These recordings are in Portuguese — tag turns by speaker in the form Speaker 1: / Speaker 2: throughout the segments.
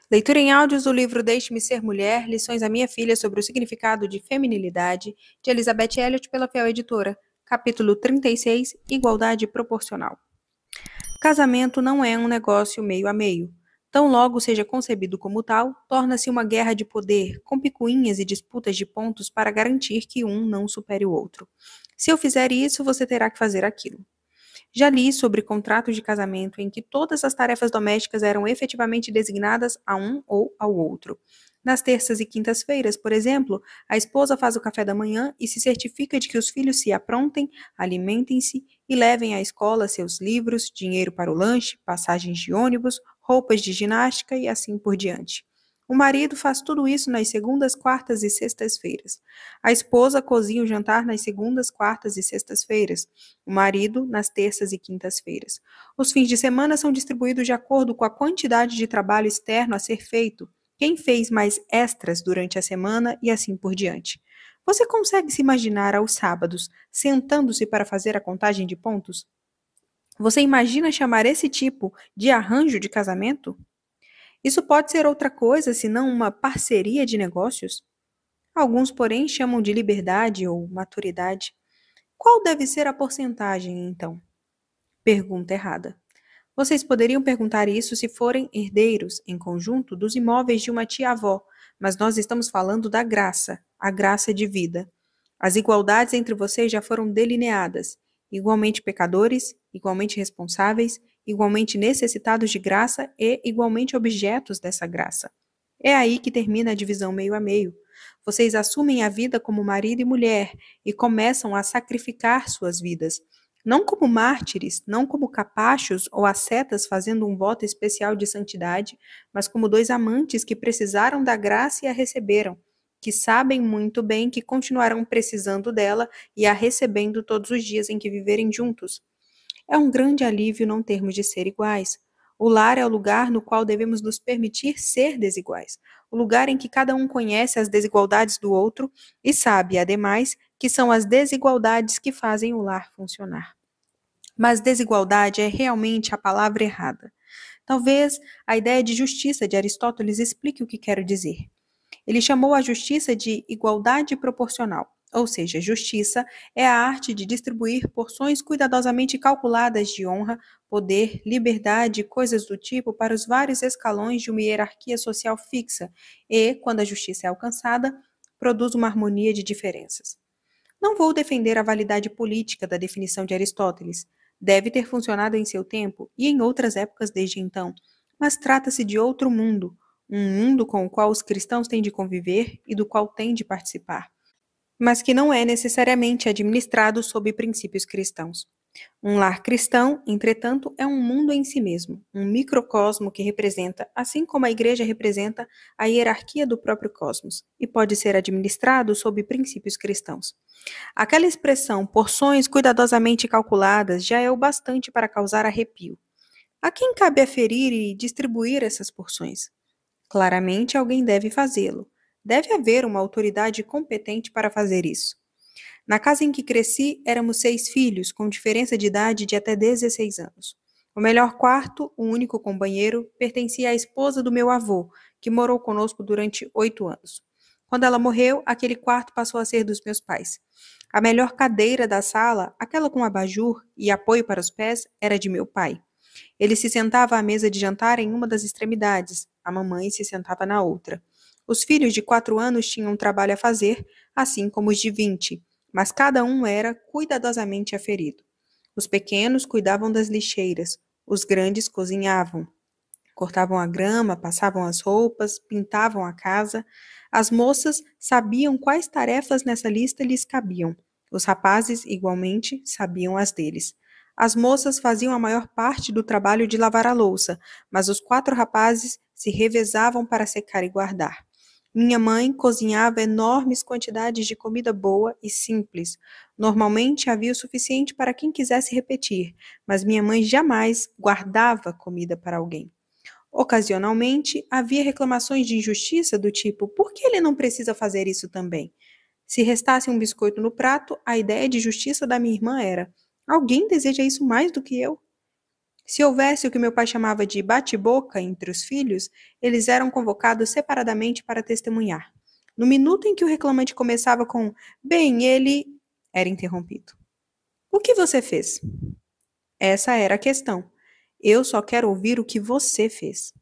Speaker 1: Leitura em áudios do livro Deixe-me Ser Mulher, Lições à Minha Filha sobre o Significado de Feminilidade, de Elizabeth Elliot, pela Fiel Editora. Capítulo 36, Igualdade Proporcional. Casamento não é um negócio meio a meio. Tão logo seja concebido como tal, torna-se uma guerra de poder, com picuinhas e disputas de pontos para garantir que um não supere o outro. Se eu fizer isso, você terá que fazer aquilo. Já li sobre contratos de casamento em que todas as tarefas domésticas eram efetivamente designadas a um ou ao outro. Nas terças e quintas-feiras, por exemplo, a esposa faz o café da manhã e se certifica de que os filhos se aprontem, alimentem-se e levem à escola seus livros, dinheiro para o lanche, passagens de ônibus, roupas de ginástica e assim por diante. O marido faz tudo isso nas segundas, quartas e sextas-feiras. A esposa cozinha o jantar nas segundas, quartas e sextas-feiras. O marido nas terças e quintas-feiras. Os fins de semana são distribuídos de acordo com a quantidade de trabalho externo a ser feito, quem fez mais extras durante a semana e assim por diante. Você consegue se imaginar aos sábados sentando-se para fazer a contagem de pontos? Você imagina chamar esse tipo de arranjo de casamento? Isso pode ser outra coisa senão uma parceria de negócios? Alguns, porém, chamam de liberdade ou maturidade. Qual deve ser a porcentagem, então? Pergunta errada. Vocês poderiam perguntar isso se forem herdeiros, em conjunto, dos imóveis de uma tia-avó, mas nós estamos falando da graça, a graça de vida. As igualdades entre vocês já foram delineadas, igualmente pecadores, igualmente responsáveis, igualmente necessitados de graça e igualmente objetos dessa graça. É aí que termina a divisão meio a meio. Vocês assumem a vida como marido e mulher e começam a sacrificar suas vidas. Não como mártires, não como capachos ou ascetas fazendo um voto especial de santidade, mas como dois amantes que precisaram da graça e a receberam, que sabem muito bem que continuarão precisando dela e a recebendo todos os dias em que viverem juntos. É um grande alívio não termos de ser iguais. O lar é o lugar no qual devemos nos permitir ser desiguais. O lugar em que cada um conhece as desigualdades do outro e sabe, ademais, que são as desigualdades que fazem o lar funcionar. Mas desigualdade é realmente a palavra errada. Talvez a ideia de justiça de Aristóteles explique o que quero dizer. Ele chamou a justiça de igualdade proporcional, ou seja, justiça é a arte de distribuir porções cuidadosamente calculadas de honra, poder, liberdade e coisas do tipo para os vários escalões de uma hierarquia social fixa e, quando a justiça é alcançada, produz uma harmonia de diferenças. Não vou defender a validade política da definição de Aristóteles. Deve ter funcionado em seu tempo e em outras épocas desde então, mas trata-se de outro mundo, um mundo com o qual os cristãos têm de conviver e do qual têm de participar, mas que não é necessariamente administrado sob princípios cristãos. Um lar cristão, entretanto, é um mundo em si mesmo, um microcosmo que representa, assim como a igreja representa, a hierarquia do próprio cosmos, e pode ser administrado sob princípios cristãos. Aquela expressão, porções cuidadosamente calculadas, já é o bastante para causar arrepio. A quem cabe aferir e distribuir essas porções? Claramente alguém deve fazê-lo. Deve haver uma autoridade competente para fazer isso. Na casa em que cresci, éramos 6 filhos, com diferença de idade de até 16 anos. O melhor quarto, o único com banheiro, pertencia à esposa do meu avô, que morou conosco durante 8 anos. Quando ela morreu, aquele quarto passou a ser dos meus pais. A melhor cadeira da sala, aquela com abajur e apoio para os pés, era de meu pai. Ele se sentava à mesa de jantar em uma das extremidades, a mamãe se sentava na outra. Os filhos de 4 anos tinham um trabalho a fazer, assim como os de 20, mas cada um era cuidadosamente aferido. Os pequenos cuidavam das lixeiras, os grandes cozinhavam, cortavam a grama, passavam as roupas, pintavam a casa. As moças sabiam quais tarefas nessa lista lhes cabiam. Os rapazes, igualmente, sabiam as deles. As moças faziam a maior parte do trabalho de lavar a louça, mas os 4 rapazes se revezavam para secar e guardar. Minha mãe cozinhava enormes quantidades de comida boa e simples. Normalmente havia o suficiente para quem quisesse repetir, mas minha mãe jamais guardava comida para alguém. Ocasionalmente, havia reclamações de injustiça do tipo: por que ele não precisa fazer isso também? Se restasse um biscoito no prato, a ideia de justiça da minha irmã era: alguém deseja isso mais do que eu? Se houvesse o que meu pai chamava de bate-boca entre os filhos, eles eram convocados separadamente para testemunhar. No minuto em que o reclamante começava com "bem, ele", era interrompido. "O que você fez?" Essa era a questão. Eu só quero ouvir o que você fez.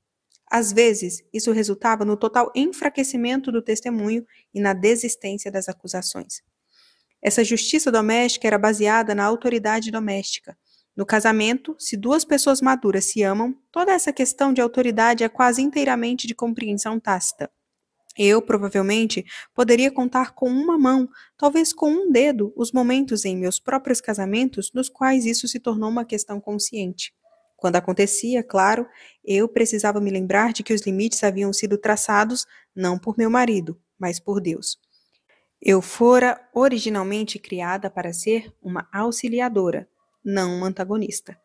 Speaker 1: Às vezes, isso resultava no total enfraquecimento do testemunho e na desistência das acusações. Essa justiça doméstica era baseada na autoridade doméstica. No casamento, se duas pessoas maduras se amam, toda essa questão de autoridade é quase inteiramente de compreensão tácita. Eu, provavelmente, poderia contar com uma mão, talvez com um dedo, os momentos em meus próprios casamentos nos quais isso se tornou uma questão consciente. Quando acontecia, claro, eu precisava me lembrar de que os limites haviam sido traçados não por meu marido, mas por Deus. Eu fora originalmente criada para ser uma auxiliadora, não uma antagonista.